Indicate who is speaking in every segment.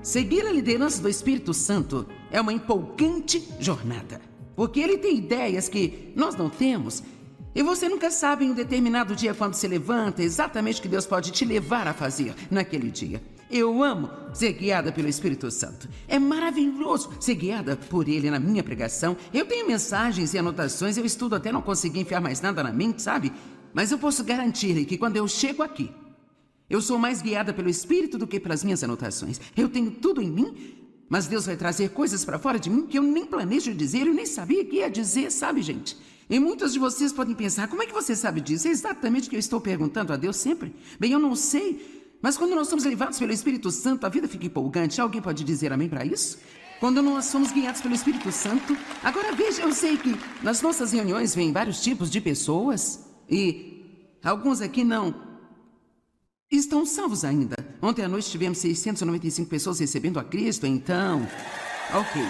Speaker 1: Seguir a liderança do Espírito Santo é uma empolgante jornada, porque ele tem ideias que nós não temos. E você nunca sabe em um determinado dia, quando se levanta, exatamente o que Deus pode te levar a fazer naquele dia. Eu amo ser guiada pelo Espírito Santo. É maravilhoso ser guiada por ele na minha pregação. Eu tenho mensagens e anotações, eu estudo até não conseguir enfiar mais nada na mente, sabe? Mas eu posso garantir-lhe que quando eu chego aqui, eu sou mais guiada pelo Espírito do que pelas minhas anotações. Eu tenho tudo em mim, mas Deus vai trazer coisas para fora de mim que eu nem planejo dizer, eu nem sabia que ia dizer, sabe, gente? E muitos de vocês podem pensar, como é que você sabe disso? É exatamente o que eu estou perguntando a Deus sempre. Bem, eu não sei, mas quando nós somos levados pelo Espírito Santo, a vida fica empolgante. Alguém pode dizer amém para isso? Quando nós somos guiados pelo Espírito Santo. Agora veja, eu sei que nas nossas reuniões vêm vários tipos de pessoas e alguns aqui não estão salvos ainda. Ontem à noite tivemos 695 pessoas recebendo a Cristo, então... Ok.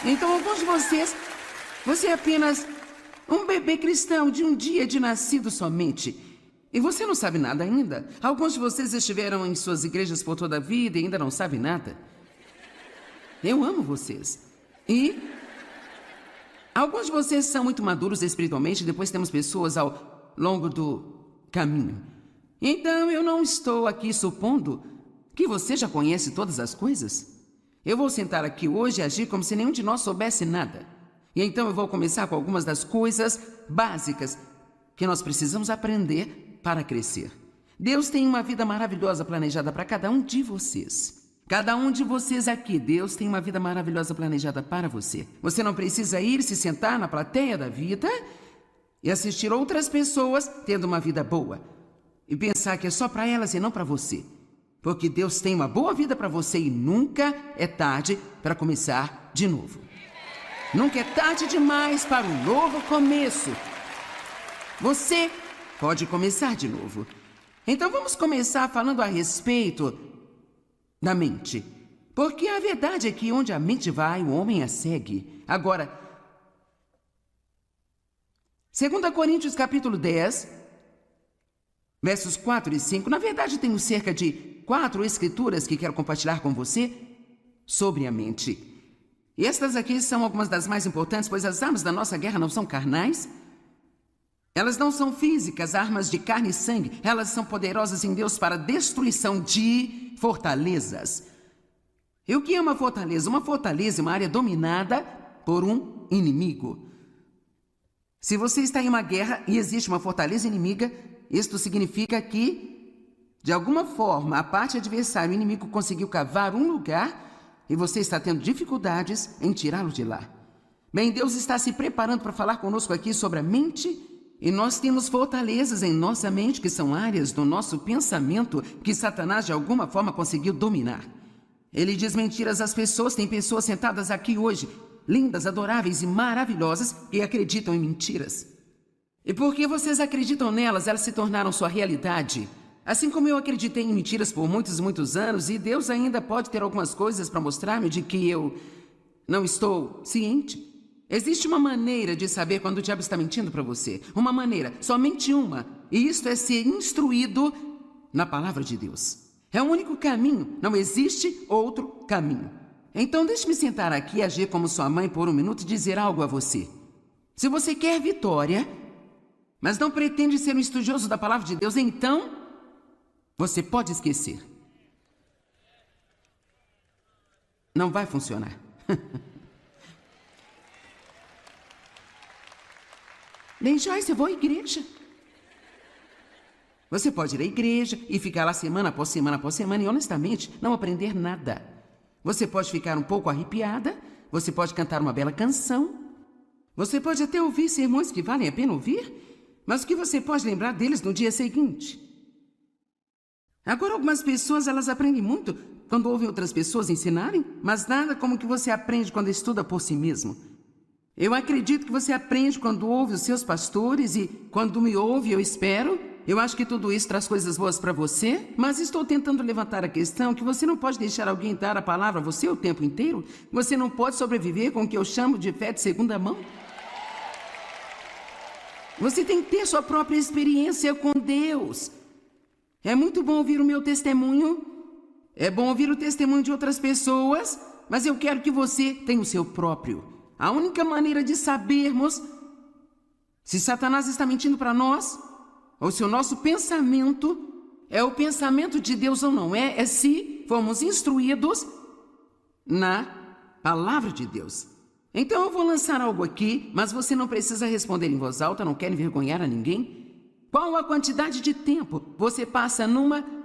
Speaker 1: Então alguns de vocês... Você é apenas um bebê cristão de um dia de nascido somente. E você não sabe nada ainda. Alguns de vocês estiveram em suas igrejas por toda a vida e ainda não sabem nada. Eu amo vocês. E alguns de vocês são muito maduros espiritualmente. Depois temos pessoas ao longo do caminho. Então eu não estou aqui supondo que você já conhece todas as coisas. Eu vou sentar aqui hoje e agir como se nenhum de nós soubesse nada. E então eu vou começar com algumas das coisas básicas que nós precisamos aprender para crescer. Deus tem uma vida maravilhosa planejada para cada um de vocês. Cada um de vocês aqui, Deus tem uma vida maravilhosa planejada para você. Você não precisa ir se sentar na plateia da vida e assistir outras pessoas tendo uma vida boa e pensar que é só para elas e não para você. Porque Deus tem uma boa vida para você e nunca é tarde para começar de novo. Nunca é tarde demais para um novo começo. Você pode começar de novo. Então vamos começar falando a respeito da mente. Porque a verdade é que onde a mente vai, o homem a segue. Agora, 2 Coríntios capítulo 10, versos 4 e 5. Na verdade, tenho cerca de 4 escrituras que quero compartilhar com você sobre a mente. E estas aqui são algumas das mais importantes, pois as armas da nossa guerra não são carnais. Elas não são físicas, armas de carne e sangue. Elas são poderosas em Deus para a destruição de fortalezas. E o que é uma fortaleza? Uma fortaleza é uma área dominada por um inimigo. Se você está em uma guerra e existe uma fortaleza inimiga, isto significa que, de alguma forma, a parte adversária, o inimigo conseguiu cavar um lugar e você está tendo dificuldades em tirá-lo de lá. Bem, Deus está se preparando para falar conosco aqui sobre a mente. E nós temos fortalezas em nossa mente, que são áreas do nosso pensamento que Satanás de alguma forma conseguiu dominar. Ele diz mentiras às pessoas. Tem pessoas sentadas aqui hoje, lindas, adoráveis e maravilhosas, que acreditam em mentiras. E porque vocês acreditam nelas, elas se tornaram sua realidade. Assim como eu acreditei em mentiras por muitos e muitos anos, e Deus ainda pode ter algumas coisas para mostrar-me de que eu não estou ciente. Existe uma maneira de saber quando o diabo está mentindo para você. Uma maneira, somente uma. E isto é ser instruído na palavra de Deus. É o único caminho, não existe outro caminho. Então deixe-me sentar aqui e agir como sua mãe por um minuto e dizer algo a você. Se você quer vitória, mas não pretende ser um estudioso da palavra de Deus, então você pode esquecer. Não vai funcionar. Bem, Joyce, eu vou à igreja. Você pode ir à igreja e ficar lá semana após semana após semana e, honestamente, não aprender nada. Você pode ficar um pouco arrepiada, você pode cantar uma bela canção, você pode até ouvir sermões que valem a pena ouvir, mas o que você pode lembrar deles no dia seguinte? Agora, algumas pessoas, elas aprendem muito quando ouvem outras pessoas ensinarem, mas nada como o que você aprende quando estuda por si mesmo. Eu acredito que você aprende quando ouve os seus pastores e quando me ouve, eu espero. Eu acho que tudo isso traz coisas boas para você, mas estou tentando levantar a questão que você não pode deixar alguém dar a palavra a você o tempo inteiro. Você não pode sobreviver com o que eu chamo de fé de segunda mão. Você tem que ter sua própria experiência com Deus. É muito bom ouvir o meu testemunho. É bom ouvir o testemunho de outras pessoas, mas eu quero que você tenha o seu próprio. A única maneira de sabermos se Satanás está mentindo para nós, ou se o nosso pensamento é o pensamento de Deus ou não é se formos instruídos na palavra de Deus. Então eu vou lançar algo aqui, mas você não precisa responder em voz alta, não quer envergonhar a ninguém. Qual a quantidade de tempo você passa numa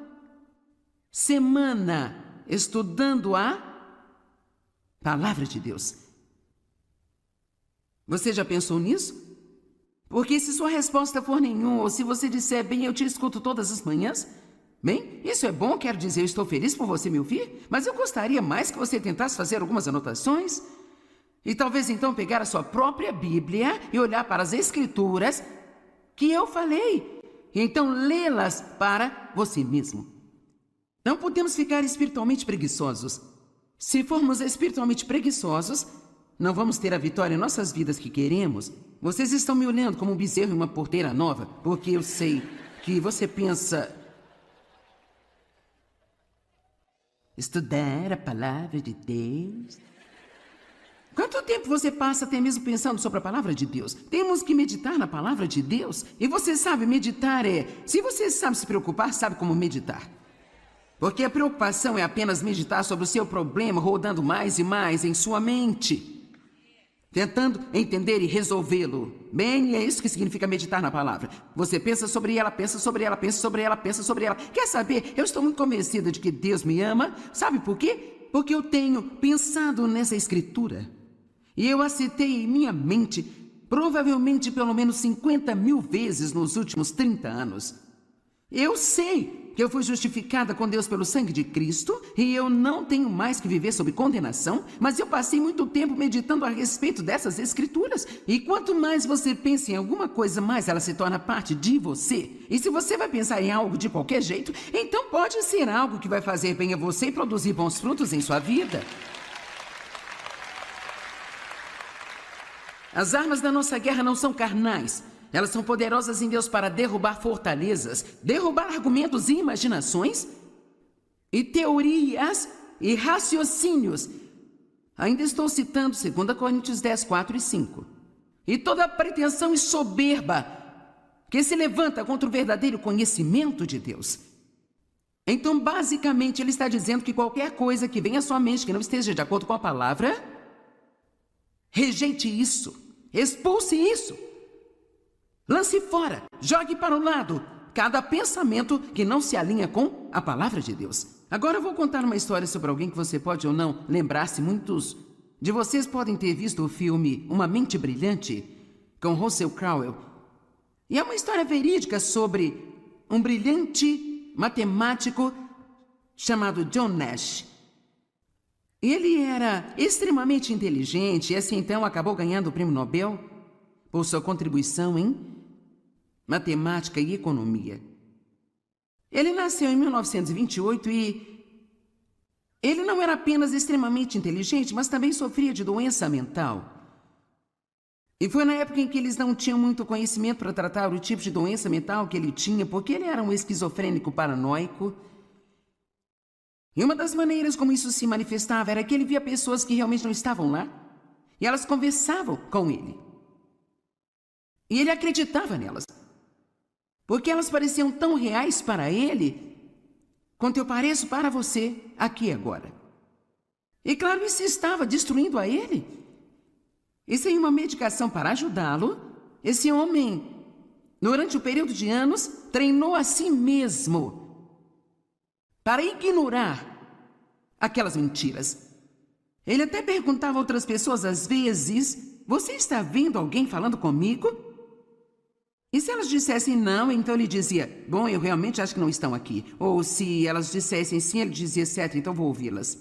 Speaker 1: semana estudando a palavra de Deus? Você já pensou nisso? Porque se sua resposta for nenhum, ou se você disser, bem, eu te escuto todas as manhãs, bem, isso é bom, quero dizer, eu estou feliz por você me ouvir, mas eu gostaria mais que você tentasse fazer algumas anotações e talvez então pegar a sua própria Bíblia e olhar para as Escrituras que eu falei, e então lê-las para você mesmo. Não podemos ficar espiritualmente preguiçosos. Se formos espiritualmente preguiçosos, não vamos ter a vitória em nossas vidas que queremos. Vocês estão me olhando como um bezerro em uma porteira nova, porque eu sei que você pensa... Estudar a palavra de Deus? Quanto tempo você passa até mesmo pensando sobre a palavra de Deus? Temos que meditar na palavra de Deus. E você sabe, meditar é... Se você sabe se preocupar, sabe como meditar. Porque a preocupação é apenas meditar sobre o seu problema, rodando mais e mais em sua mente, tentando entender e resolvê-lo. Bem, é isso que significa meditar na palavra. Você pensa sobre ela, pensa sobre ela, pensa sobre ela, pensa sobre ela. Quer saber? Eu estou muito convencida de que Deus me ama. Sabe por quê? Porque eu tenho pensado nessa escritura. E eu a citei em minha mente, provavelmente pelo menos 50.000 vezes nos últimos 30 anos. Eu sei que eu fui justificada com Deus pelo sangue de Cristo e eu não tenho mais que viver sob condenação, mas eu passei muito tempo meditando a respeito dessas escrituras. E quanto mais você pensa em alguma coisa, mais ela se torna parte de você. E se você vai pensar em algo de qualquer jeito, então pode ser algo que vai fazer bem a você e produzir bons frutos em sua vida. As armas da nossa guerra não são carnais. Elas são poderosas em Deus para derrubar fortalezas, derrubar argumentos e imaginações, e teorias e raciocínios. Ainda estou citando 2 Coríntios 10, 4 e 5. E toda pretensão e soberba que se levanta contra o verdadeiro conhecimento de Deus. Então, basicamente, ele está dizendo que qualquer coisa que venha à sua mente que não esteja de acordo com a palavra, rejeite isso, expulse isso. Lance fora, jogue para o lado cada pensamento que não se alinha com a palavra de Deus. Agora eu vou contar uma história sobre alguém que você pode ou não lembrar-se. Muitos de vocês podem ter visto o filme Uma Mente Brilhante, com Russell Crowe. E é uma história verídica sobre um brilhante matemático chamado John Nash. Ele era extremamente inteligente e assim então acabou ganhando o prêmio Nobel por sua contribuição em matemática e economia. Ele nasceu em 1928 e ele não era apenas extremamente inteligente, mas também sofria de doença mental. E foi na época em que eles não tinham muito conhecimento para tratar o tipo de doença mental que ele tinha, porque ele era um esquizofrênico paranoico. E uma das maneiras como isso se manifestava era que ele via pessoas que realmente não estavam lá, e elas conversavam com ele. E ele acreditava nelas, porque elas pareciam tão reais para ele, quanto eu pareço para você aqui agora. E claro, isso estava destruindo a ele. E sem uma medicação para ajudá-lo, esse homem, durante um período de anos, treinou a si mesmo para ignorar aquelas mentiras. Ele até perguntava a outras pessoas às vezes, você está vendo alguém falando comigo? E se elas dissessem não, então ele dizia, bom, eu realmente acho que não estão aqui. Ou se elas dissessem sim, ele dizia, certo, então vou ouvi-las.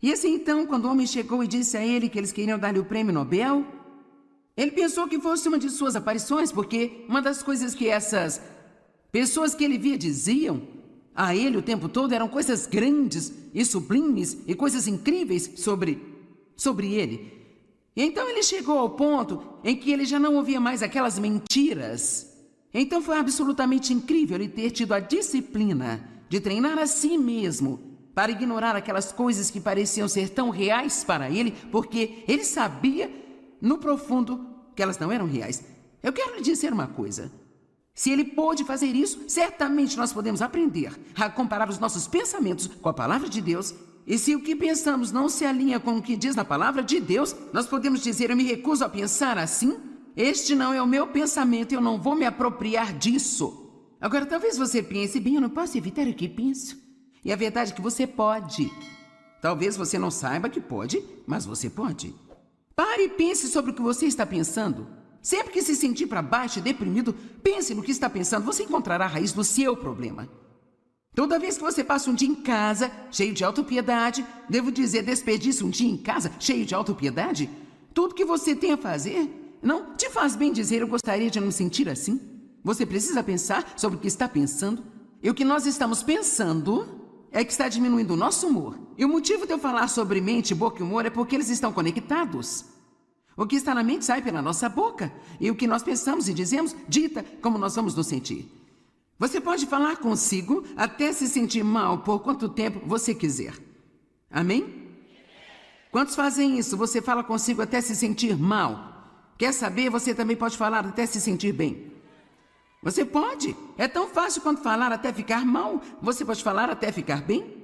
Speaker 1: E assim então, quando o homem chegou e disse a ele que eles queriam dar-lhe o prêmio Nobel, ele pensou que fosse uma de suas aparições, porque uma das coisas que essas pessoas que ele via diziam a ele o tempo todo eram coisas grandes e sublimes e coisas incríveis sobre ele. E então ele chegou ao ponto em que ele já não ouvia mais aquelas mentiras. Então foi absolutamente incrível ele ter tido a disciplina de treinar a si mesmo para ignorar aquelas coisas que pareciam ser tão reais para ele, porque ele sabia, no profundo, que elas não eram reais. Eu quero lhe dizer uma coisa. Se ele pôde fazer isso, certamente nós podemos aprender a comparar os nossos pensamentos com a palavra de Deus. E se o que pensamos não se alinha com o que diz na palavra de Deus, nós podemos dizer: eu me recuso a pensar assim. Este não é o meu pensamento, eu não vou me apropriar disso. Agora, talvez você pense: bem, eu não posso evitar o que penso. E a verdade é que você pode. Talvez você não saiba que pode, mas você pode. Pare e pense sobre o que você está pensando. Sempre que se sentir para baixo e deprimido, pense no que está pensando. Você encontrará a raiz do seu problema. Toda vez que você passa um dia em casa, cheio de autopiedade, devo dizer, desperdiça um dia em casa, cheio de autopiedade, tudo que você tem a fazer, não te faz bem dizer: eu gostaria de não me sentir assim. Você precisa pensar sobre o que está pensando. E o que nós estamos pensando é que está diminuindo o nosso humor. E o motivo de eu falar sobre mente, boca e humor é porque eles estão conectados. O que está na mente sai pela nossa boca. E o que nós pensamos e dizemos dita como nós vamos nos sentir. Você pode falar consigo até se sentir mal por quanto tempo você quiser. Amém? Quantos fazem isso? Você fala consigo até se sentir mal. Quer saber? Você também pode falar até se sentir bem. Você pode. É tão fácil quanto falar até ficar mal. Você pode falar até ficar bem.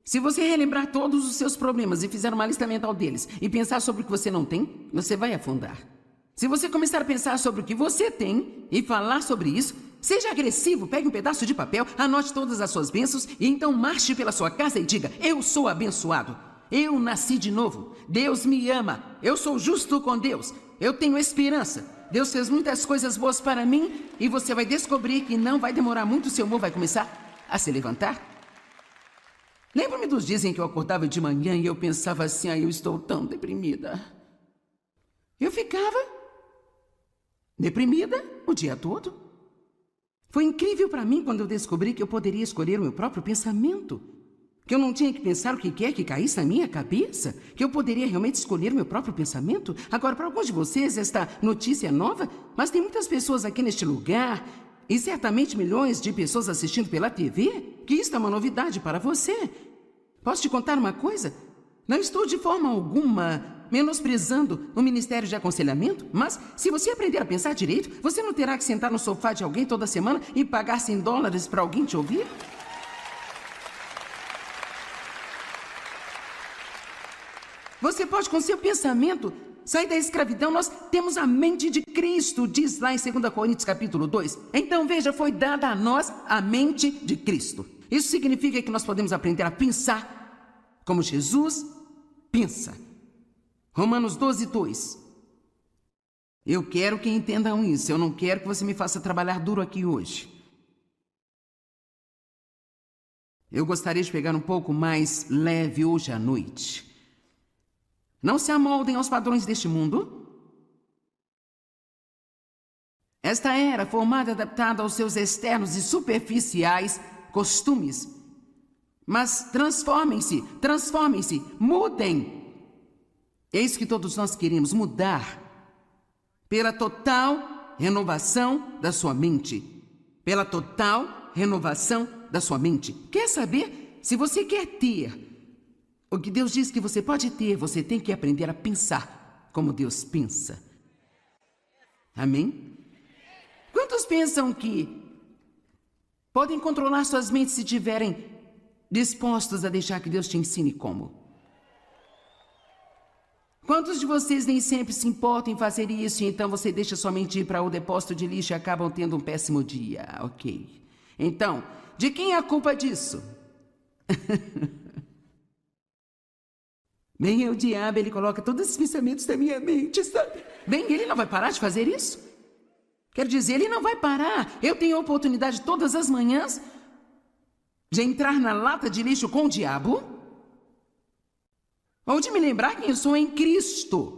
Speaker 1: Se você relembrar todos os seus problemas e fizer uma lista mental deles e pensar sobre o que você não tem, você vai afundar. Se você começar a pensar sobre o que você tem e falar sobre isso, seja agressivo, pegue um pedaço de papel, anote todas as suas bênçãos e então marche pela sua casa e diga: eu sou abençoado. Eu nasci de novo. Deus me ama. Eu sou justo com Deus. Eu tenho esperança. Deus fez muitas coisas boas para mim e você vai descobrir que não vai demorar muito, seu humor vai começar a se levantar. Lembro-me dos dias em que eu acordava de manhã e eu pensava assim: eu estou tão deprimida. Eu ficava deprimida o dia todo. Foi incrível para mim quando eu descobri que eu poderia escolher o meu próprio pensamento. Que eu não tinha que pensar o que quer que caísse na minha cabeça. Que eu poderia realmente escolher o meu próprio pensamento. Agora, para alguns de vocês, esta notícia é nova, mas tem muitas pessoas aqui neste lugar, e certamente milhões de pessoas assistindo pela TV, que isto é uma novidade para você. Posso te contar uma coisa? Não estou de forma alguma menosprezando o Ministério de Aconselhamento, mas se você aprender a pensar direito, você não terá que sentar no sofá de alguém toda semana e pagar $100 para alguém te ouvir? Você pode, com seu pensamento, sair da escravidão. Nós temos a mente de Cristo, diz lá em 2 Coríntios capítulo 2. Então, veja, foi dada a nós a mente de Cristo. Isso significa que nós podemos aprender a pensar como Jesus pensa. Romanos 12:2. Eu quero que entendam isso. Eu não quero que você me faça trabalhar duro aqui hoje. Eu gostaria de pegar um pouco mais leve hoje à noite. Não se amoldem aos padrões deste mundo. Esta era formada e adaptada aos seus externos e superficiais costumes. Mas transformem-se, mudem. É isso que todos nós queremos, mudar. Pela total renovação da sua mente. Pela total renovação da sua mente. Quer saber? Se você quer ter o que Deus diz que você pode ter, você tem que aprender a pensar como Deus pensa. Amém? Quantos pensam que podem controlar suas mentes se tiverem dispostos a deixar que Deus te ensine como? Quantos de vocês nem sempre se importam em fazer isso e então você deixa sua mente ir para o depósito de lixo e acabam tendo um péssimo dia? Ok. Então, de quem é a culpa disso? Bem, é o diabo, ele coloca todos esses pensamentos na minha mente, sabe? Bem, ele não vai parar de fazer isso? Quero dizer, ele não vai parar. Eu tenho a oportunidade todas as manhãs de entrar na lata de lixo com o diabo ou de me lembrar quem eu sou em Cristo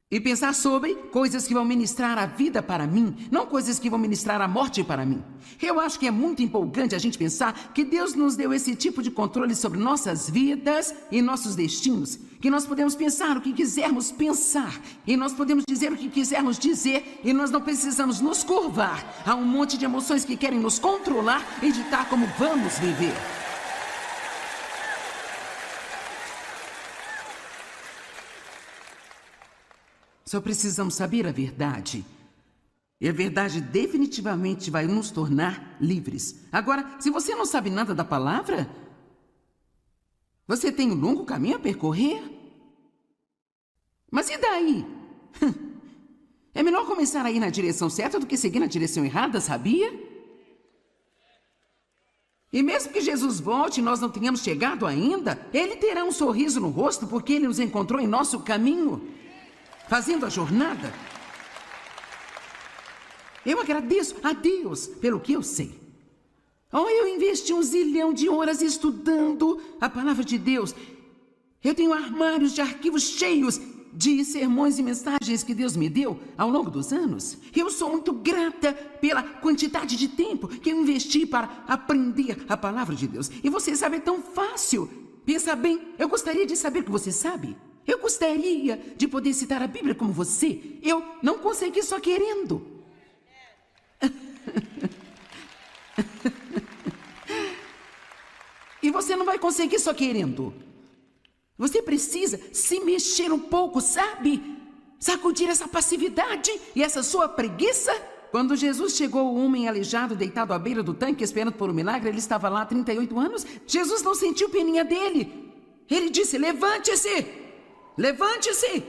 Speaker 1: e pensar sobre coisas que vão ministrar a vida para mim, não coisas que vão ministrar a morte para mim. Eu acho que é muito empolgante a gente pensar que Deus nos deu esse tipo de controle sobre nossas vidas e nossos destinos, que nós podemos pensar o que quisermos pensar e nós podemos dizer o que quisermos dizer e nós não precisamos nos curvar a um monte de emoções que querem nos controlar e ditar como vamos viver. Só precisamos saber a verdade. E a verdade definitivamente vai nos tornar livres. Agora, se você não sabe nada da palavra, você tem um longo caminho a percorrer. Mas e daí? É melhor começar a ir na direção certa do que seguir na direção errada, sabia? E mesmo que Jesus volte e nós não tenhamos chegado ainda, Ele terá um sorriso no rosto porque Ele nos encontrou em nosso caminho, fazendo a jornada. Eu agradeço a Deus pelo que eu sei. Eu investi 1 zilhão de horas estudando a palavra de Deus. Eu tenho armários de arquivos cheios de sermões e mensagens que Deus me deu ao longo dos anos. Eu sou muito grata pela quantidade de tempo que eu investi para aprender a palavra de Deus. E você sabe, é tão fácil. Pensa bem, eu gostaria de saber o que você sabe. Eu gostaria de poder citar a Bíblia como você. Eu não consegui só querendo. E você não vai conseguir só querendo. Você precisa se mexer um pouco, sabe? Sacudir essa passividade e essa sua preguiça. Quando Jesus chegou, o homem aleijado, deitado à beira do tanque, esperando por um milagre, ele estava lá há 38 anos. Jesus não sentiu peninha dele. Ele disse: levante-se! Levante-se!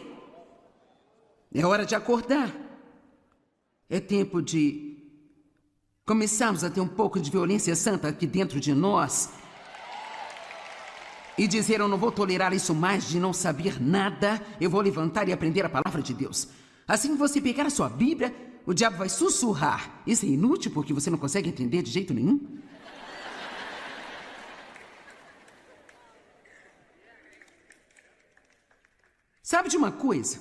Speaker 1: É hora de acordar. É tempo de começarmos a ter um pouco de violência santa aqui dentro de nós. E dizer: eu não vou tolerar isso mais de não saber nada. Eu vou levantar e aprender a palavra de Deus. Assim que você pegar a sua Bíblia, o diabo vai sussurrar. Isso é inútil porque você não consegue entender de jeito nenhum. Sabe de uma coisa?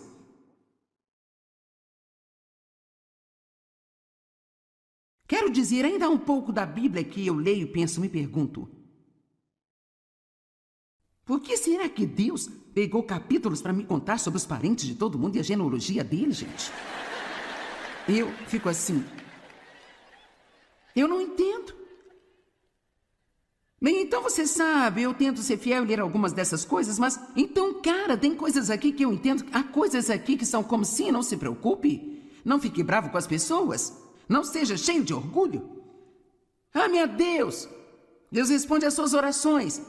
Speaker 1: Quero dizer, ainda há um pouco da Bíblia que eu leio, penso, me pergunto: por que será que Deus pegou capítulos para me contar sobre os parentes de todo mundo e a genealogia dele, gente? Eu fico assim. Eu não entendo. Bem, então você sabe, eu tento ser fiel e ler algumas dessas coisas, mas então, cara, tem coisas aqui que eu entendo. Há coisas aqui que são como se, não se preocupe. Não fique bravo com as pessoas. Não seja cheio de orgulho. Ah, meu Deus! Deus responde às suas orações.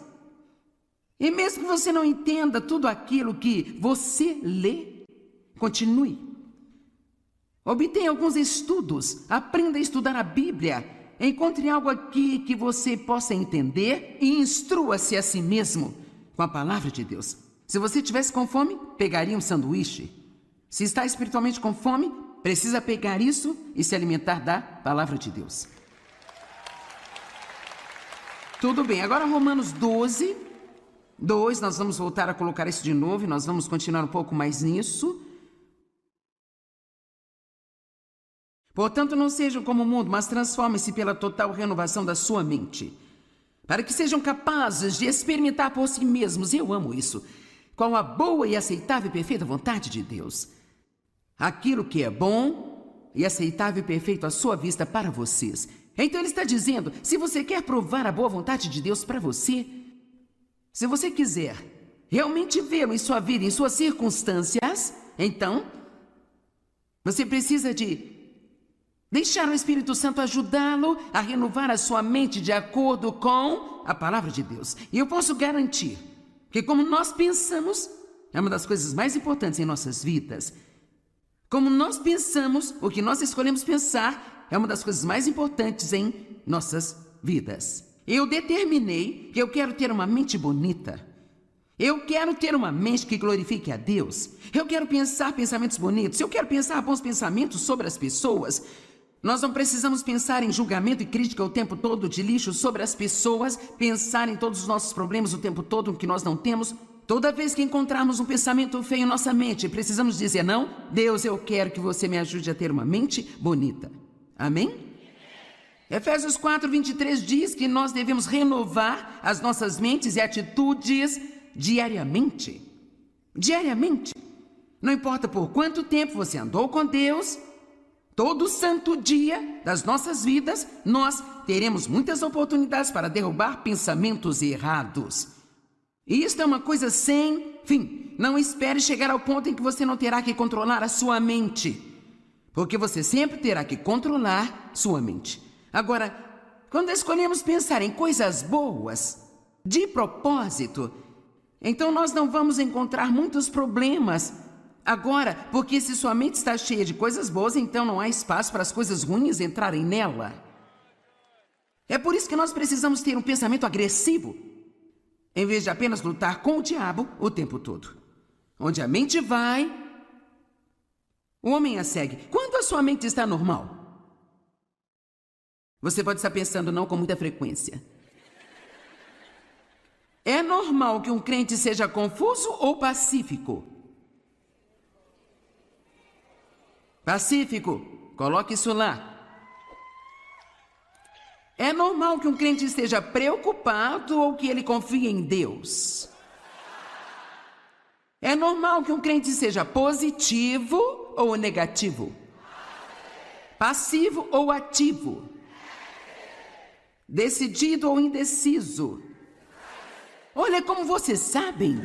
Speaker 1: E mesmo que você não entenda tudo aquilo que você lê, continue. Obtenha alguns estudos, aprenda a estudar a Bíblia, encontre algo aqui que você possa entender e instrua-se a si mesmo com a palavra de Deus. Se você estivesse com fome, pegaria um sanduíche. Se está espiritualmente com fome, precisa pegar isso e se alimentar da palavra de Deus. Tudo bem, agora Romanos 12... 2, nós vamos voltar a colocar isso de novo e nós vamos continuar um pouco mais nisso. Portanto, não sejam como o mundo, mas transformem-se pela total renovação da sua mente, para que sejam capazes de experimentar por si mesmos, eu amo isso, qual a boa e aceitável e perfeita vontade de Deus. Aquilo que é bom e aceitável e perfeito à sua vista para vocês. Então ele está dizendo, se você quer provar a boa vontade de Deus para você, se você quiser realmente vê-lo em sua vida, em suas circunstâncias, então você precisa de deixar o Espírito Santo ajudá-lo a renovar a sua mente de acordo com a palavra de Deus. E eu posso garantir que como nós pensamos, é uma das coisas mais importantes em nossas vidas. Como nós pensamos, o que nós escolhemos pensar, é uma das coisas mais importantes em nossas vidas. Eu determinei que eu quero ter uma mente bonita. Eu quero ter uma mente que glorifique a Deus. Eu quero pensar pensamentos bonitos. Eu quero pensar bons pensamentos sobre as pessoas. Nós não precisamos pensar em julgamento e crítica o tempo todo, de lixo sobre as pessoas, pensar em todos os nossos problemas o tempo todo que nós não temos. Toda vez que encontrarmos um pensamento feio em nossa mente, precisamos dizer: não, Deus, eu quero que você me ajude a ter uma mente bonita. Amém? Efésios 4:23 diz que nós devemos renovar as nossas mentes e atitudes diariamente. Diariamente. Não importa por quanto tempo você andou com Deus, todo santo dia das nossas vidas, nós teremos muitas oportunidades para derrubar pensamentos errados. E isto é uma coisa sem fim. Não espere chegar ao ponto em que você não terá que controlar a sua mente. Porque você sempre terá que controlar sua mente. Agora, quando escolhemos pensar em coisas boas, de propósito, então nós não vamos encontrar muitos problemas. Agora, porque se sua mente está cheia de coisas boas, então não há espaço para as coisas ruins entrarem nela. É por isso que nós precisamos ter um pensamento agressivo, em vez de apenas lutar com o diabo o tempo todo. Onde a mente vai, o homem a segue. Quando a sua mente está normal? Você pode estar pensando não com muita frequência. É normal que um crente seja confuso ou pacífico? Pacífico, coloque isso lá. É normal que um crente esteja preocupado ou que ele confie em Deus? É normal que um crente seja positivo ou negativo? Passivo ou ativo? Decidido ou indeciso? Olha como vocês sabem.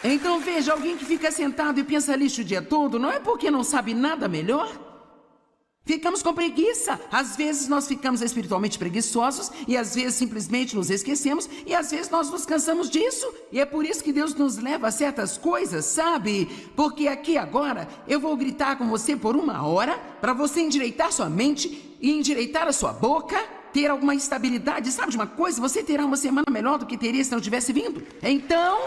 Speaker 1: Então veja, alguém que fica sentado e pensa lixo o dia todo, não é porque não sabe nada melhor? Ficamos com preguiça. Às vezes nós ficamos espiritualmente preguiçosos e às vezes simplesmente nos esquecemos e às vezes nós nos cansamos disso. E é por isso que Deus nos leva a certas coisas, sabe? Porque aqui agora eu vou gritar com você por 1 hora para você endireitar sua mente e endireitar a sua boca, ter alguma estabilidade. Sabe de uma coisa? Você terá uma semana melhor do que teria se não tivesse vindo. Então,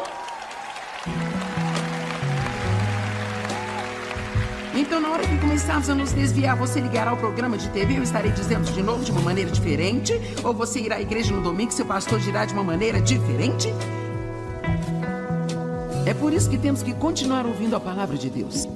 Speaker 1: na hora que começarmos a nos desviar, você ligará ao programa de TV, eu estarei dizendo de novo de uma maneira diferente, ou você irá à igreja no domingo e seu pastor dirá de uma maneira diferente? É por isso que temos que continuar ouvindo a palavra de Deus.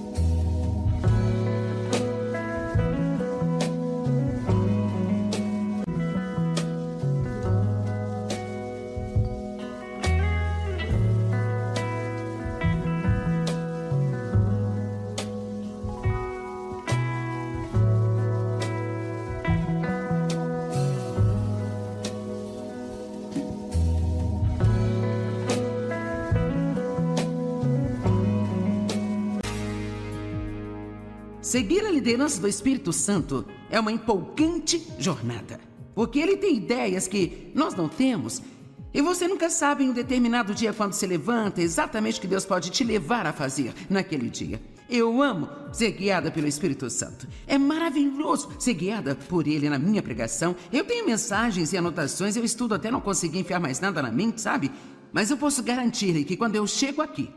Speaker 1: Seguir a liderança do Espírito Santo é uma empolgante jornada, porque ele tem ideias que nós não temos, e você nunca sabe em um determinado dia quando se levanta exatamente o que Deus pode te levar a fazer naquele dia. Eu amo ser guiada pelo Espírito Santo. É maravilhoso ser guiada por ele na minha pregação. Eu tenho mensagens e anotações, eu estudo até não conseguir enfiar mais nada na mente, sabe? Mas eu posso garantir-lhe que quando eu chego aqui,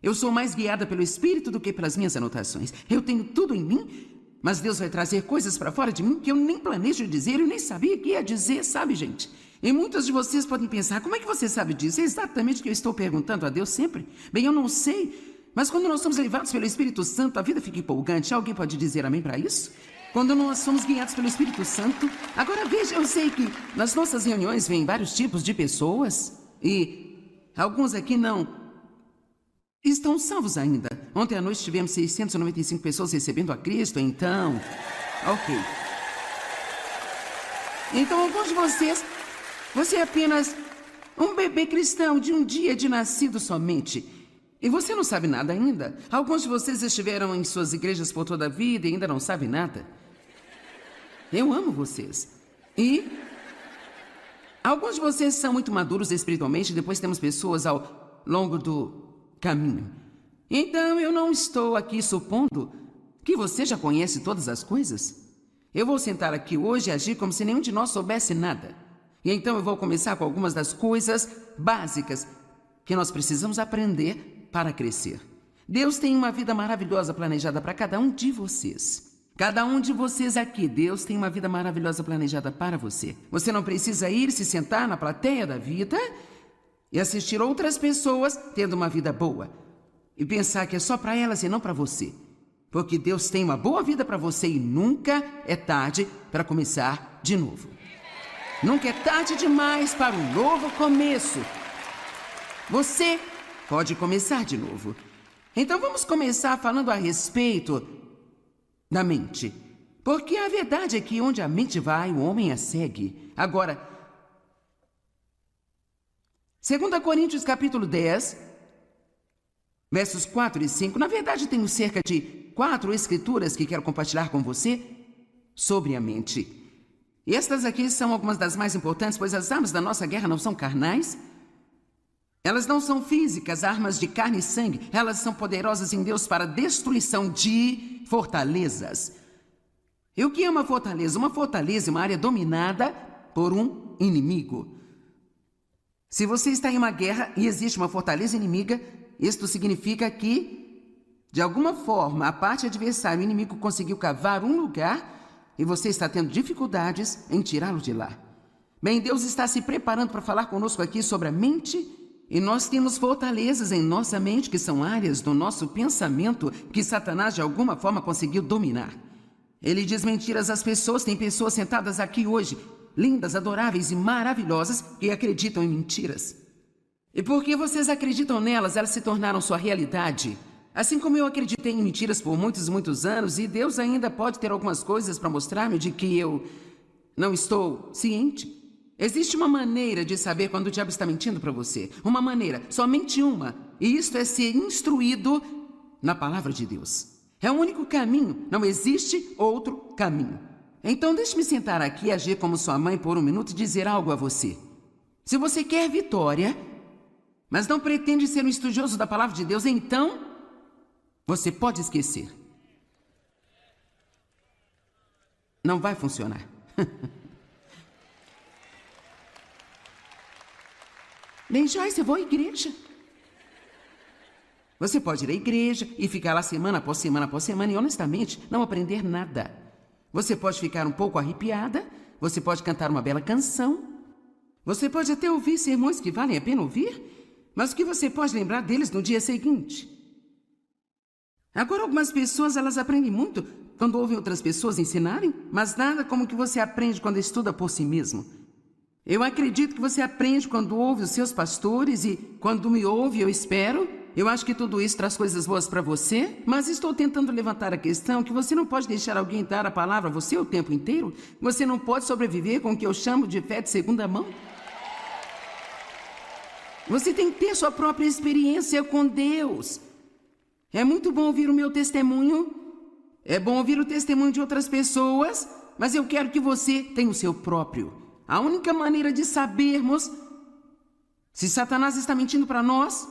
Speaker 1: eu sou mais guiada pelo Espírito do que pelas minhas anotações. Eu tenho tudo em mim, mas Deus vai trazer coisas para fora de mim que eu nem planejo dizer, eu nem sabia que ia dizer, sabe, gente? E muitos de vocês podem pensar, como é que você sabe disso? É exatamente o que eu estou perguntando a Deus sempre. Bem, eu não sei, mas quando nós somos levados pelo Espírito Santo, a vida fica empolgante. Alguém pode dizer amém para isso? Quando nós somos guiados pelo Espírito Santo. Agora veja, eu sei que nas nossas reuniões vêm vários tipos de pessoas e alguns aqui não estão salvos ainda. Ontem à noite tivemos 695 pessoas recebendo a Cristo, então... Ok. Então, alguns de vocês... Você é apenas um bebê cristão de um dia de nascido somente. E você não sabe nada ainda. Alguns de vocês estiveram em suas igrejas por toda a vida e ainda não sabem nada. Eu amo vocês. E... alguns de vocês são muito maduros espiritualmente, depois temos pessoas ao longo do caminho. Então, eu não estou aqui supondo que você já conhece todas as coisas. Eu vou sentar aqui hoje e agir como se nenhum de nós soubesse nada. E então eu vou começar com algumas das coisas básicas que nós precisamos aprender para crescer. Deus tem uma vida maravilhosa planejada para cada um de vocês. Cada um de vocês aqui, Deus tem uma vida maravilhosa planejada para você. Você não precisa ir se sentar na plateia da vida e assistir outras pessoas tendo uma vida boa e pensar que é só para elas e não para você. Porque Deus tem uma boa vida para você e nunca é tarde para começar de novo. Nunca é tarde demais para um novo começo. Você pode começar de novo. Então vamos começar falando a respeito da mente. Porque a verdade é que onde a mente vai, o homem a segue. Agora, 2 Coríntios capítulo 10, versos 4 e 5. Na verdade, tenho cerca de 4 escrituras que quero compartilhar com você sobre a mente. E estas aqui são algumas das mais importantes, pois as armas da nossa guerra não são carnais. Elas não são físicas, armas de carne e sangue. Elas são poderosas em Deus para a destruição de fortalezas. E o que é uma fortaleza? Uma fortaleza é uma área dominada por um inimigo. Se você está em uma guerra e existe uma fortaleza inimiga, isto significa que, de alguma forma, a parte adversária, o inimigo conseguiu cavar um lugar e você está tendo dificuldades em tirá-lo de lá. Bem, Deus está se preparando para falar conosco aqui sobre a mente, e nós temos fortalezas em nossa mente, que são áreas do nosso pensamento que Satanás, de alguma forma, conseguiu dominar. Ele diz mentiras às pessoas. Tem pessoas sentadas aqui hoje, lindas, adoráveis e maravilhosas, que acreditam em mentiras. E porque vocês acreditam nelas, elas se tornaram sua realidade. Assim como eu acreditei em mentiras por muitos e muitos anos, e Deus ainda pode ter algumas coisas para mostrar-me de que eu não estou ciente. Existe uma maneira de saber quando o diabo está mentindo para você. Uma maneira, somente uma. E isto é ser instruído na palavra de Deus. É o único caminho, não existe outro caminho. Então deixe-me sentar aqui e agir como sua mãe por um minuto e dizer algo a você. Se você quer vitória, mas não pretende ser um estudioso da palavra de Deus, então você pode esquecer. Não vai funcionar. Bem, Joyce, eu vou à igreja. Você pode ir à igreja e ficar lá semana após semana após semana e, honestamente, não aprender nada. Você pode ficar um pouco arrepiada, você pode cantar uma bela canção, você pode até ouvir sermões que valem a pena ouvir, mas o que você pode lembrar deles no dia seguinte? Agora, algumas pessoas, elas aprendem muito quando ouvem outras pessoas ensinarem, mas nada como o que você aprende quando estuda por si mesmo. Eu acredito que você aprende quando ouve os seus pastores e quando me ouve, eu espero. Eu acho que tudo isso traz coisas boas para você, mas estou tentando levantar a questão que você não pode deixar alguém dar a palavra a você o tempo inteiro. Você não pode sobreviver com o que eu chamo de fé de segunda mão. Você tem que ter sua própria experiência com Deus. É muito bom ouvir o meu testemunho, é bom ouvir o testemunho de outras pessoas, mas eu quero que você tenha o seu próprio. A única maneira de sabermos se Satanás está mentindo para nós,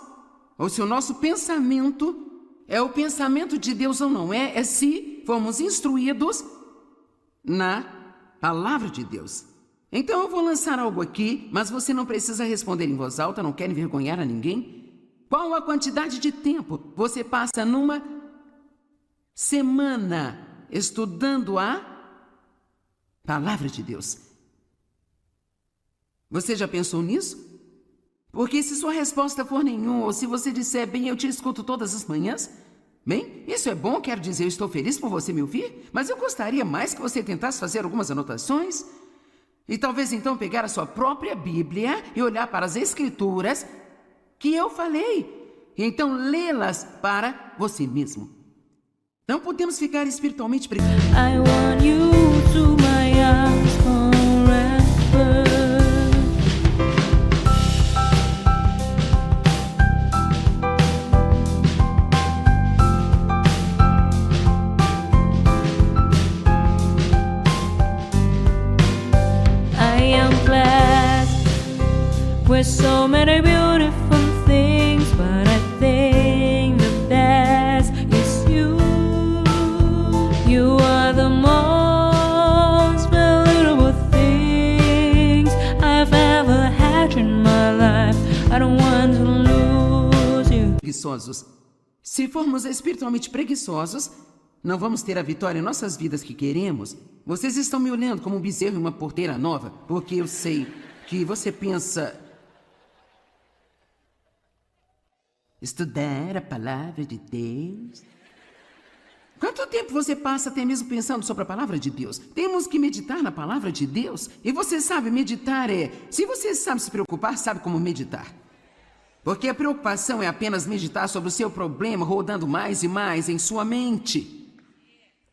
Speaker 1: ou se o nosso pensamento é o pensamento de Deus ou não é se formos instruídos na palavra de Deus. Então eu vou lançar algo aqui, mas você não precisa responder em voz alta, não quer envergonhar a ninguém. Qual a quantidade de tempo você passa numa semana estudando a palavra de Deus? Você já pensou nisso? Porque se sua resposta for nenhum, ou se você disser, bem, eu te escuto todas as manhãs, bem, isso é bom, quero dizer, eu estou feliz por você me ouvir, mas eu gostaria mais que você tentasse fazer algumas anotações e talvez então pegar a sua própria Bíblia e olhar para as Escrituras que eu falei, e então lê-las para você mesmo. Não podemos ficar espiritualmente preguiçosos.
Speaker 2: I want you to my arms forever. I am blessed with so many beautiful things, but I think the best is you. You are the most valuable things I've ever had in my life. I don't want to lose you.
Speaker 1: Preguiçosos. Se formos espiritualmente preguiçosos, não vamos ter a vitória em nossas vidas que queremos. Vocês estão me olhando como um bezerro em uma porteira nova, porque eu sei que você pensa... Estudar a palavra de Deus... Quanto tempo você passa até mesmo pensando sobre a palavra de Deus? Temos que meditar na palavra de Deus. E você sabe, meditar é... Se você sabe se preocupar, sabe como meditar. Porque a preocupação é apenas meditar sobre o seu problema, rodando mais e mais em sua mente.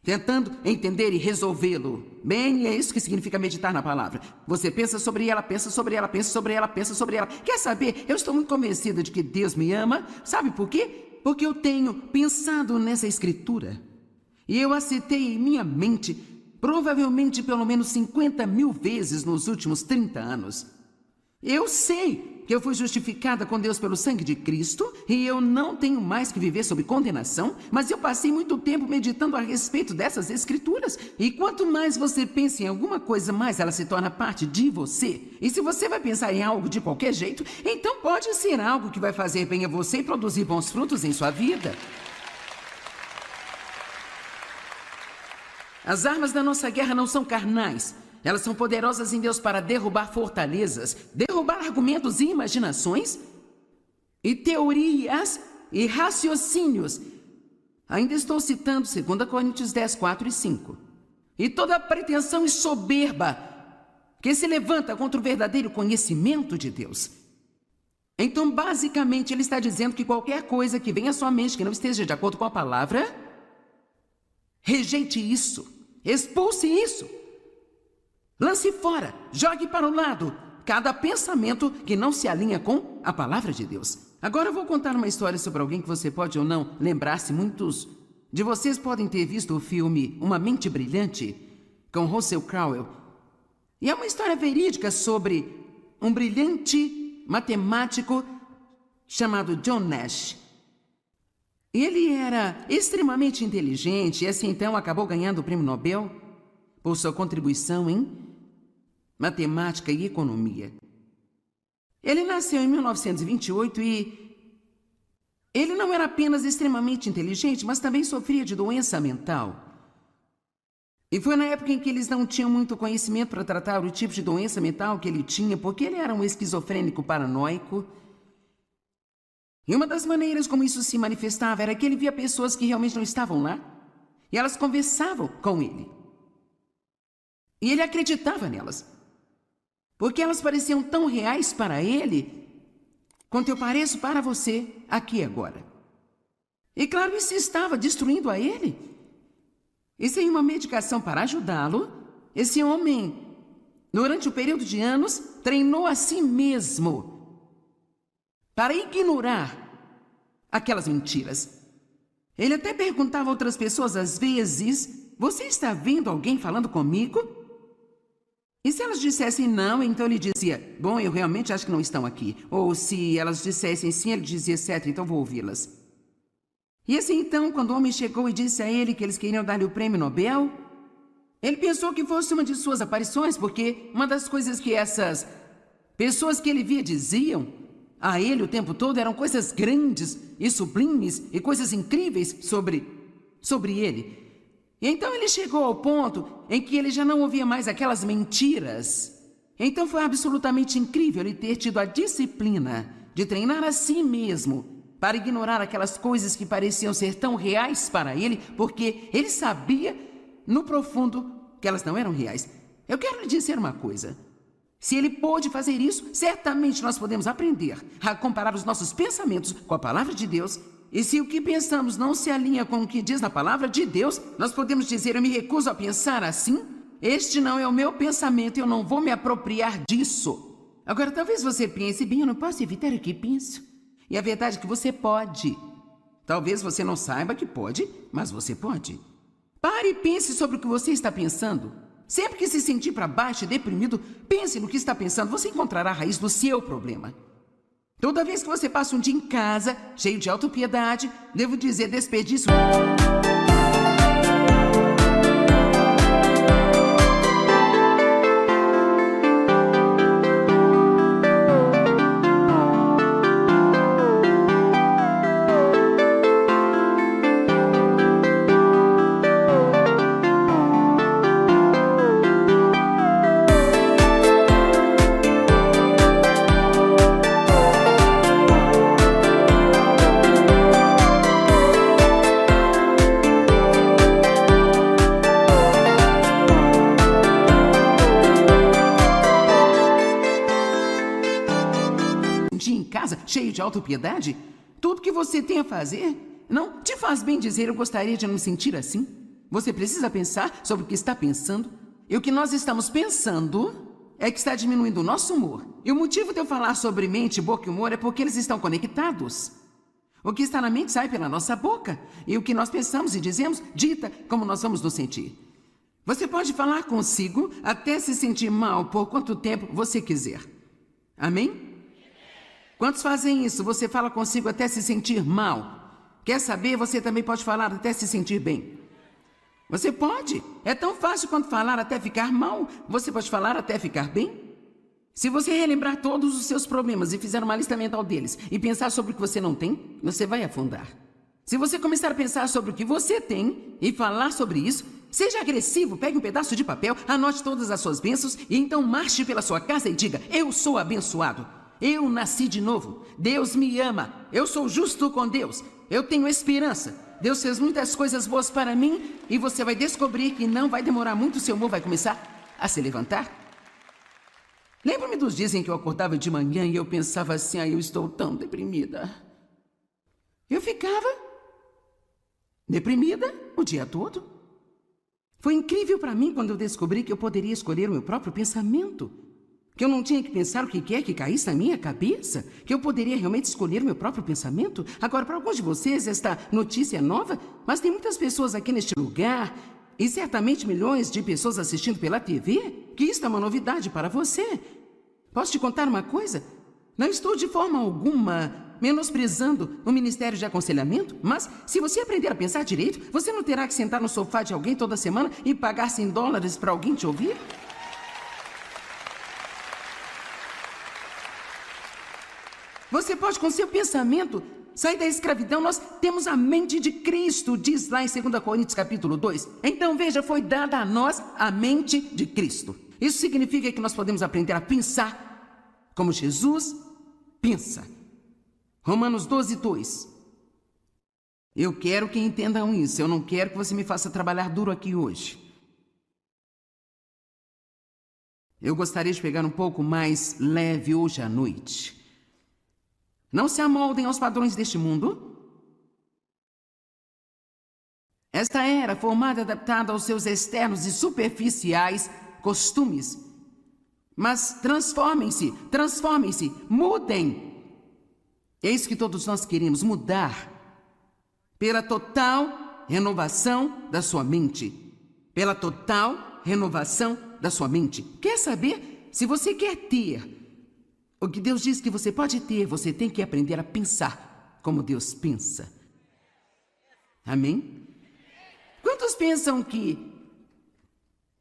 Speaker 1: tentando entender e resolvê-lo. Bem, é isso que significa meditar na palavra. Você pensa sobre ela, pensa sobre ela, pensa sobre ela, pensa sobre ela. Quer saber? Eu estou muito convencida de que Deus me ama. Sabe por quê? Porque eu tenho pensado nessa escritura. E eu a citei em minha mente, provavelmente pelo menos 50.000 vezes nos últimos 30 anos. Eu sei que eu fui justificada com Deus pelo sangue de Cristo e eu não tenho mais que viver sob condenação, mas eu passei muito tempo meditando a respeito dessas escrituras. E quanto mais você pensa em alguma coisa, mais ela se torna parte de você. E se você vai pensar em algo de qualquer jeito, então pode ser algo que vai fazer bem a você e produzir bons frutos em sua vida. As armas da nossa guerra não são carnais. Elas são poderosas em Deus para derrubar fortalezas, derrubar argumentos e imaginações, e teorias e raciocínios. Ainda estou citando 2 Coríntios 10, 4 e 5. E toda pretensão e soberba que se levanta contra o verdadeiro conhecimento de Deus. Então, basicamente, ele está dizendo que qualquer coisa que venha à sua mente que não esteja de acordo com a palavra, rejeite isso, expulse isso. Lance fora, jogue para o lado cada pensamento que não se alinha com a palavra de Deus. Agora eu vou contar uma história sobre alguém que você pode ou não lembrar-se. Muitos de vocês podem ter visto o filme Uma Mente Brilhante, com Russell Crowe. E é uma história verídica sobre um brilhante matemático chamado John Nash. Ele era extremamente inteligente e assim então acabou ganhando o prêmio Nobel por sua contribuição em matemática e economia. Ele nasceu em 1928 e ele não era apenas extremamente inteligente, mas também sofria de doença mental. E foi na época em que eles não tinham muito conhecimento para tratar o tipo de doença mental que ele tinha, porque ele era um esquizofrênico paranoico. E uma das maneiras como isso se manifestava era que ele via pessoas que realmente não estavam lá, e elas conversavam com ele. E ele acreditava nelas, porque elas pareciam tão reais para ele, quanto eu pareço para você aqui agora. E claro, isso estava destruindo a ele. E sem uma medicação para ajudá-lo, esse homem, durante um período de anos, treinou a si mesmo para ignorar aquelas mentiras. Ele até perguntava a outras pessoas às vezes: você está vendo alguém falando comigo? E se elas dissessem não, então ele dizia: bom, eu realmente acho que não estão aqui. Ou se elas dissessem sim, ele dizia: certo, então vou ouvi-las. E assim então, quando o homem chegou e disse a ele que eles queriam dar-lhe o prêmio Nobel, ele pensou que fosse uma de suas aparições, porque uma das coisas que essas pessoas que ele via diziam a ele o tempo todo eram coisas grandes e sublimes e coisas incríveis sobre ele. E então ele chegou ao ponto em que ele já não ouvia mais aquelas mentiras. Então foi absolutamente incrível ele ter tido a disciplina de treinar a si mesmo para ignorar aquelas coisas que pareciam ser tão reais para ele, porque ele sabia no profundo que elas não eram reais. Eu quero lhe dizer uma coisa: se ele pôde fazer isso, certamente nós podemos aprender a comparar os nossos pensamentos com a palavra de Deus. E se o que pensamos não se alinha com o que diz na palavra de Deus, nós podemos dizer: eu me recuso a pensar assim. Este não é o meu pensamento, eu não vou me apropriar disso. Agora, talvez você pense: bem, eu não posso evitar o que penso. E a verdade é que você pode. Talvez você não saiba que pode, mas você pode. Pare e pense sobre o que você está pensando. Sempre que se sentir para baixo e deprimido, pense no que está pensando. Você encontrará a raiz do seu problema. Toda vez que você passa um dia em casa, cheio de autopiedade, devo dizer desperdício. Cheio de autopiedade? Tudo que você tem a fazer não te faz bem dizer: eu gostaria de não me sentir assim. Você precisa pensar sobre o que está pensando. E o que nós estamos pensando é que está diminuindo o nosso humor. E o motivo de eu falar sobre mente, boca e humor é porque eles estão conectados. O que está na mente sai pela nossa boca. E o que nós pensamos e dizemos dita como nós vamos nos sentir. Você pode falar consigo até se sentir mal por quanto tempo você quiser. Amém? Quantos fazem isso? Você fala consigo até se sentir mal. Quer saber? Você também pode falar até se sentir bem. Você pode. É tão fácil quanto falar até ficar mal. Você pode falar até ficar bem. Se você relembrar todos os seus problemas e fizer uma lista mental deles e pensar sobre o que você não tem, você vai afundar. Se você começar a pensar sobre o que você tem e falar sobre isso, seja agressivo, pegue um pedaço de papel, anote todas as suas bênçãos e então marche pela sua casa e diga: eu sou abençoado, eu nasci de novo, Deus me ama, eu sou justo com Deus, eu tenho esperança, Deus fez muitas coisas boas para mim e você vai descobrir que não vai demorar muito, seu humor vai começar a se levantar. Lembro-me dos dias em que eu acordava de manhã e eu pensava assim: eu estou tão deprimida. Eu ficava deprimida o dia todo. Foi incrível para mim quando eu descobri que eu poderia escolher o meu próprio pensamento. Que eu não tinha que pensar o que quer que caísse na minha cabeça. Que eu poderia realmente escolher o meu próprio pensamento. Agora, para alguns de vocês, esta notícia é nova, mas tem muitas pessoas aqui neste lugar e certamente milhões de pessoas assistindo pela TV, que isto é uma novidade para você. Posso te contar uma coisa? Não estou de forma alguma menosprezando o Ministério de Aconselhamento, mas se você aprender a pensar direito, você não terá que sentar no sofá de alguém toda semana e pagar $100 para alguém te ouvir? Você pode, com seu pensamento, sair da escravidão. Nós temos a mente de Cristo, diz lá em 2 Coríntios capítulo 2. Então veja, foi dada a nós a mente de Cristo. Isso significa que nós podemos aprender a pensar como Jesus pensa. Romanos 12, 2. Eu quero que entendam isso. Eu não quero que você me faça trabalhar duro aqui hoje. Eu gostaria de pegar um pouco mais leve hoje à noite. Não se amoldem aos padrões deste mundo. Esta era formada e adaptada aos seus externos e superficiais costumes. Mas transformem-se, mudem. É isso que todos nós queremos, mudar. Pela total renovação da sua mente. Pela total renovação da sua mente. Quer saber? Se você quer ter o que Deus diz que você pode ter, você tem que aprender a pensar como Deus pensa. Amém? Quantos pensam que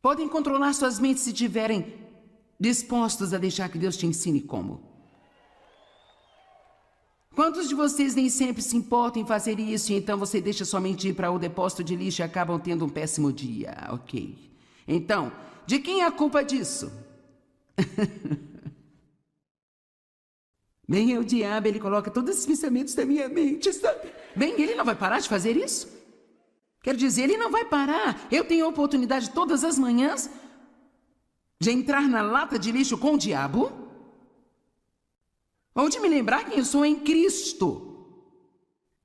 Speaker 1: podem controlar suas mentes se tiverem dispostos a deixar que Deus te ensine como? Quantos de vocês nem sempre se importam em fazer isso e então você deixa sua mente ir para o depósito de lixo e acabam tendo um péssimo dia? Ok. Então, de quem é a culpa disso? Bem, é o diabo, ele coloca todos esses pensamentos na minha mente, sabe? Bem, ele não vai parar de fazer isso? Quero dizer, ele não vai parar. Eu tenho a oportunidade todas as manhãs de entrar na lata de lixo com o diabo ou de me lembrar quem eu sou em Cristo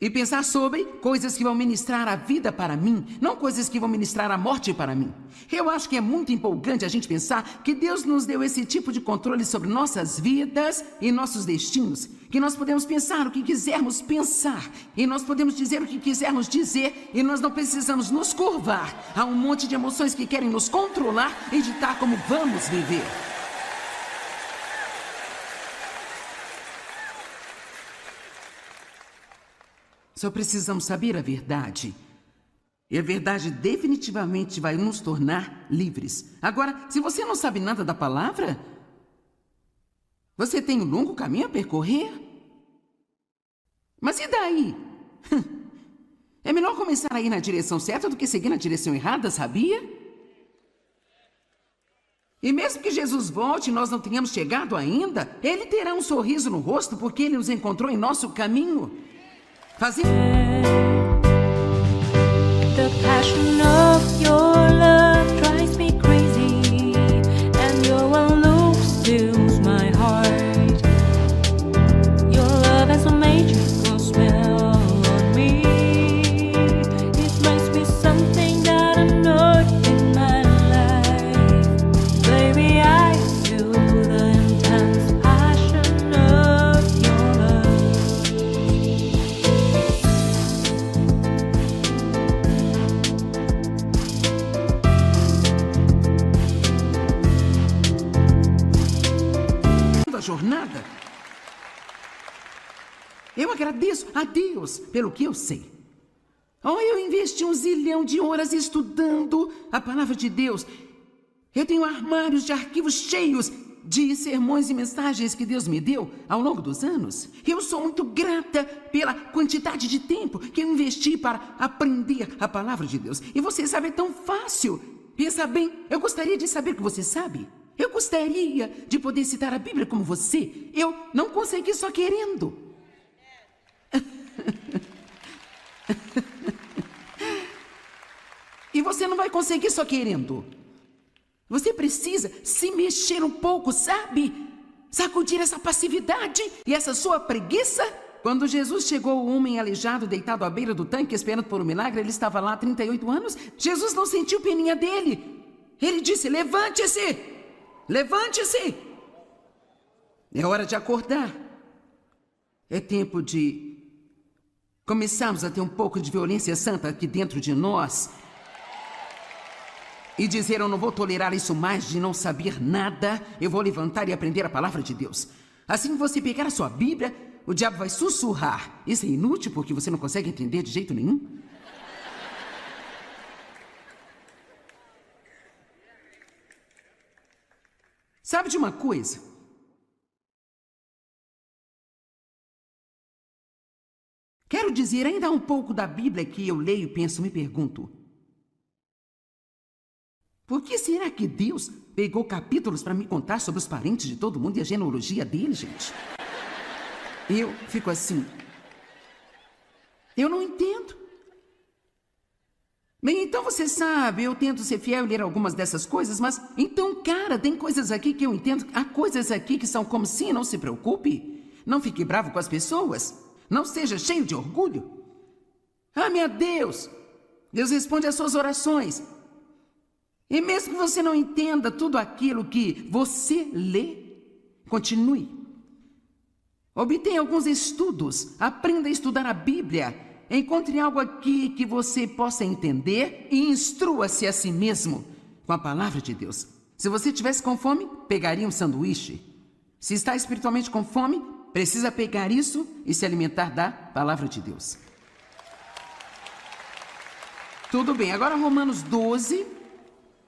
Speaker 1: e pensar sobre coisas que vão ministrar a vida para mim, não coisas que vão ministrar a morte para mim. Eu acho que é muito empolgante a gente pensar que Deus nos deu esse tipo de controle sobre nossas vidas e nossos destinos, que nós podemos pensar o que quisermos pensar e nós podemos dizer o que quisermos dizer e nós não precisamos nos curvar a um monte de emoções que querem nos controlar e ditar como vamos viver. Só precisamos saber a verdade. E a verdade definitivamente vai nos tornar livres. Agora, se você não sabe nada da palavra, você tem um longo caminho a percorrer. Mas e daí? É melhor começar a ir na direção certa do que seguir na direção errada, sabia? E mesmo que Jesus volte e nós não tenhamos chegado ainda, Ele terá um sorriso no rosto porque Ele nos encontrou em nosso caminho.
Speaker 2: The passion of your love drives me crazy, and your one look steals my heart. Your love has a magical spell on me. It makes me something that
Speaker 1: sua jornada. Eu agradeço a Deus pelo que eu sei. Eu investi 1 zilhão de horas estudando a palavra de Deus. Eu tenho armários de arquivos cheios de sermões e mensagens que Deus me deu ao longo dos anos. Eu sou muito grata pela quantidade de tempo que eu investi para aprender a palavra de Deus. E você sabe, é tão fácil. Pensa bem, eu gostaria de saber que você sabe. Eu gostaria de poder citar a Bíblia como você. Eu não consegui só querendo. E você não vai conseguir só querendo. Você precisa se mexer um pouco, sabe? Sacudir essa passividade e essa sua preguiça. Quando Jesus chegou, o homem aleijado, deitado à beira do tanque, esperando por um milagre, ele estava lá há 38 anos. Jesus não sentiu peninha dele. Ele disse: levante-se, levante-se. É hora de acordar. É tempo de começarmos a ter um pouco de violência santa aqui dentro de nós. E dizer: eu não vou tolerar isso mais de não saber nada. Eu vou levantar e aprender a palavra de Deus. Assim que você pegar a sua Bíblia, o diabo vai sussurrar. Isso é inútil porque você não consegue entender de jeito nenhum. Sabe de uma coisa? Quero dizer, ainda há um pouco da Bíblia que eu leio e penso, me pergunto: por que será que Deus pegou capítulos para me contar sobre os parentes de todo mundo e a genealogia dele, gente? Eu fico assim. Eu não entendo. Bem, então você sabe, eu tento ser fiel e ler algumas dessas coisas, mas então, cara, tem coisas aqui que eu entendo. Há coisas aqui que são como sim, não se preocupe. Não fique bravo com as pessoas. Não seja cheio de orgulho. Ah, meu Deus! Deus responde às suas orações. E mesmo que você não entenda tudo aquilo que você lê, continue. Obtenha alguns estudos, aprenda a estudar a Bíblia, encontre algo aqui que você possa entender e instrua-se a si mesmo com a palavra de Deus. Se você tivesse com fome, pegaria um sanduíche. Se está espiritualmente com fome, precisa pegar isso e se alimentar da palavra de Deus. Tudo bem, agora Romanos 12...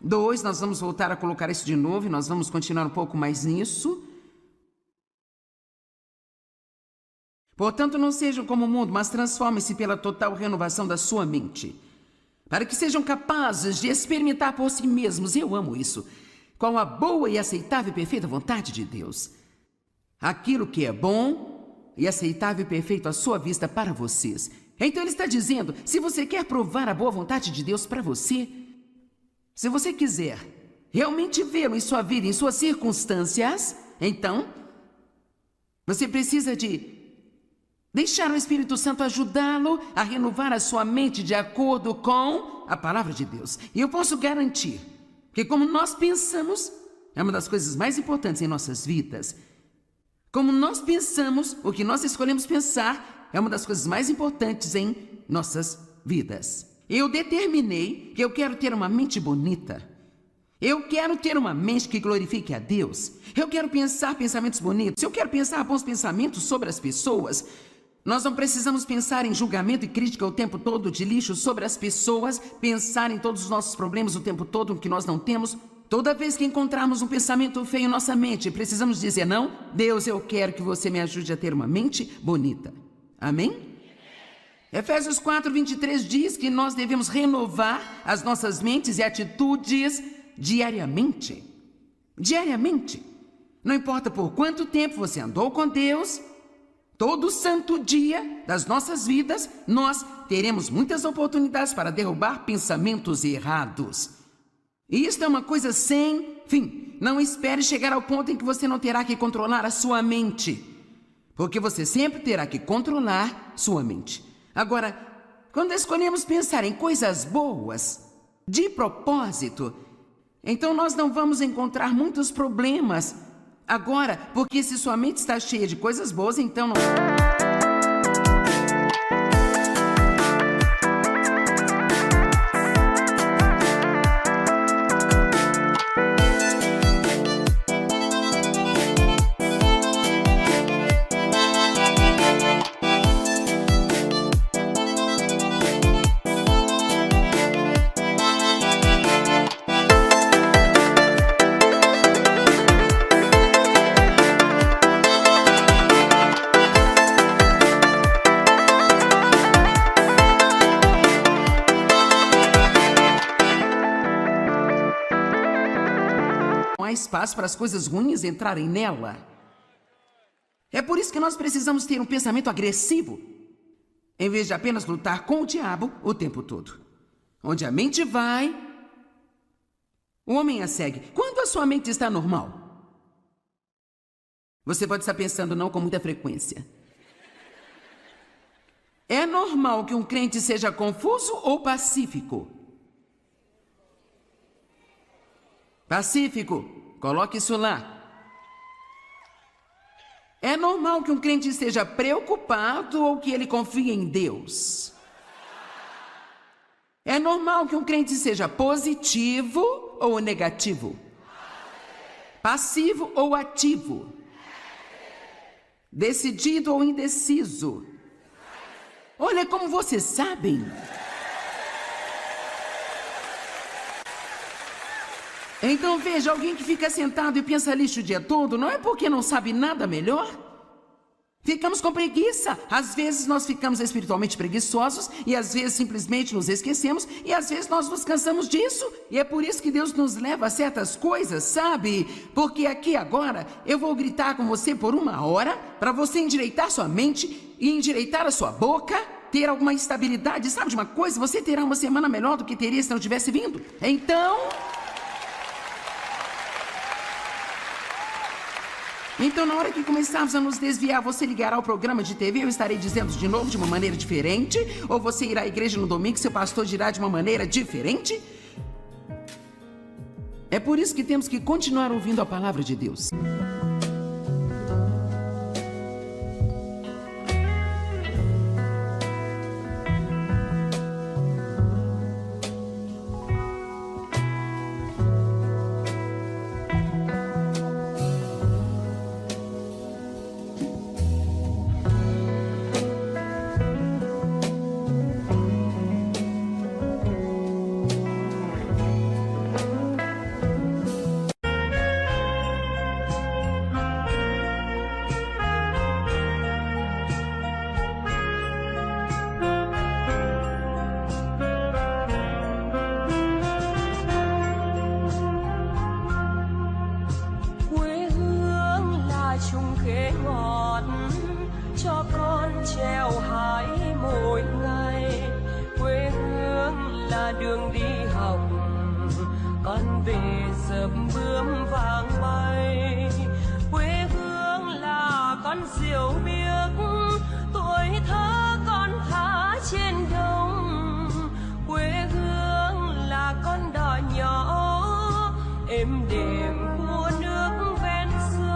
Speaker 1: 2, nós vamos voltar a colocar isso de novo e nós vamos continuar um pouco mais nisso. Portanto, não sejam como o mundo, mas transformem-se pela total renovação da sua mente, para que sejam capazes de experimentar por si mesmos, eu amo isso, qual a boa e aceitável e perfeita vontade de Deus. Aquilo que é bom e aceitável e perfeito à sua vista para vocês. Então ele está dizendo, se você quer provar a boa vontade de Deus para você, se você quiser realmente vê-lo em sua vida, em suas circunstâncias, então você precisa de deixar o Espírito Santo ajudá-lo a renovar a sua mente de acordo com a palavra de Deus. E eu posso garantir que como nós pensamos, é uma das coisas mais importantes em nossas vidas. Como nós pensamos, o que nós escolhemos pensar, é uma das coisas mais importantes em nossas vidas. Eu determinei que eu quero ter uma mente bonita. Eu quero ter uma mente que glorifique a Deus. Eu quero pensar pensamentos bonitos. Eu quero pensar bons pensamentos sobre as pessoas. Nós não precisamos pensar em julgamento e crítica o tempo todo, de lixo sobre as pessoas, pensar em todos os nossos problemas o tempo todo que nós não temos. Toda vez que encontrarmos um pensamento feio em nossa mente, precisamos dizer: não, Deus, eu quero que você me ajude a ter uma mente bonita. Amém? Efésios 4:23 diz que nós devemos renovar as nossas mentes e atitudes diariamente. Diariamente. Não importa por quanto tempo você andou com Deus, todo santo dia das nossas vidas, nós teremos muitas oportunidades para derrubar pensamentos errados. E isso é uma coisa sem fim. Não espere chegar ao ponto em que você não terá que controlar a sua mente, porque você sempre terá que controlar sua mente. Agora, quando escolhemos pensar em coisas boas, de propósito, então nós não vamos encontrar muitos problemas. Agora, porque se sua mente está cheia de coisas boas, então não... há espaço para as coisas ruins entrarem nela. É por isso que nós precisamos ter um pensamento agressivo, em vez de apenas lutar com o diabo o tempo todo. Onde a mente vai, o homem a segue. Quando a sua mente está normal, você pode estar pensando não com muita frequência. É normal que um crente seja confuso ou pacífico? Pacífico, coloque isso lá. É normal que um crente esteja preocupado ou que ele confie em Deus? É normal que um crente seja positivo ou negativo? Passivo ou ativo? Decidido ou indeciso? Olha como vocês sabem. Então veja, alguém que fica sentado e pensa lixo o dia todo, não é porque não sabe nada melhor? Ficamos com preguiça. Às vezes nós ficamos espiritualmente preguiçosos e às vezes simplesmente nos esquecemos e às vezes nós nos cansamos disso. E é por isso que Deus nos leva a certas coisas, sabe? Porque aqui agora eu vou gritar com você por 1 hora para você endireitar sua mente e endireitar a sua boca, ter alguma estabilidade. Sabe de uma coisa? Você terá uma semana melhor do que teria se não tivesse vindo. Então, na hora que começarmos a nos desviar, você ligará ao programa de TV, eu estarei dizendo de novo de uma maneira diferente? Ou você irá à igreja no domingo e seu pastor dirá de uma maneira diferente? É por isso que temos que continuar ouvindo a palavra de Deus.
Speaker 3: Đường đi học con về sớm bướm vàng bay, quê hương là con diều biếc, tuổi thơ con thả trên đồng, quê hương là con đò nhỏ êm đềm của nước ven sông.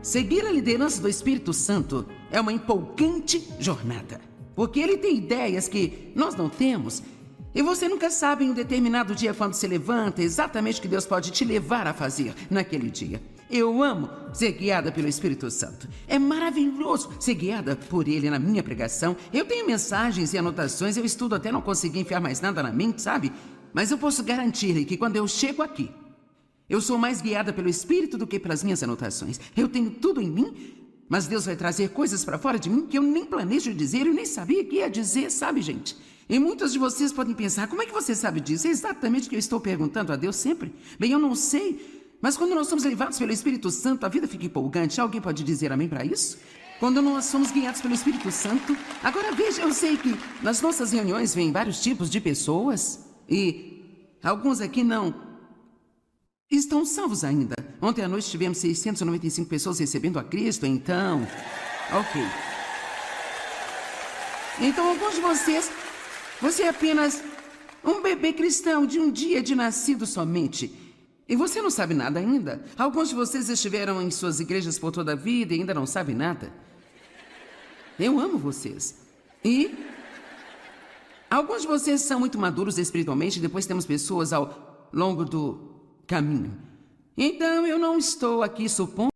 Speaker 1: Seguir a liderança do Espírito Santo é uma empolgante jornada, porque ele tem ideias que nós não temos. E você nunca sabe em um determinado dia, quando se levanta, exatamente o que Deus pode te levar a fazer naquele dia. Eu amo ser guiada pelo Espírito Santo. É maravilhoso ser guiada por Ele na minha pregação. Eu tenho mensagens e anotações, eu estudo até não conseguir enfiar mais nada na mente, sabe? Mas eu posso garantir-lhe que quando eu chego aqui, eu sou mais guiada pelo Espírito do que pelas minhas anotações. Eu tenho tudo em mim, mas Deus vai trazer coisas para fora de mim que eu nem planejo dizer e nem sabia que ia dizer, sabe, gente? E muitos de vocês podem pensar, como é que você sabe disso? É exatamente o que eu estou perguntando a Deus sempre. Bem, eu não sei, mas quando nós somos levados pelo Espírito Santo, a vida fica empolgante. Alguém pode dizer amém para isso? Quando nós somos guiados pelo Espírito Santo. Agora veja, eu sei que nas nossas reuniões vêm vários tipos de pessoas e alguns aqui não estão salvos ainda. Ontem à noite tivemos 695 pessoas recebendo a Cristo, então... Ok. Então, alguns de vocês... Você é apenas um bebê cristão de um dia de nascido somente. E você não sabe nada ainda. Alguns de vocês estiveram em suas igrejas por toda a vida e ainda não sabem nada. Eu amo vocês. E... alguns de vocês são muito maduros espiritualmente e depois temos pessoas ao longo do caminho. Então, eu não estou aqui supondo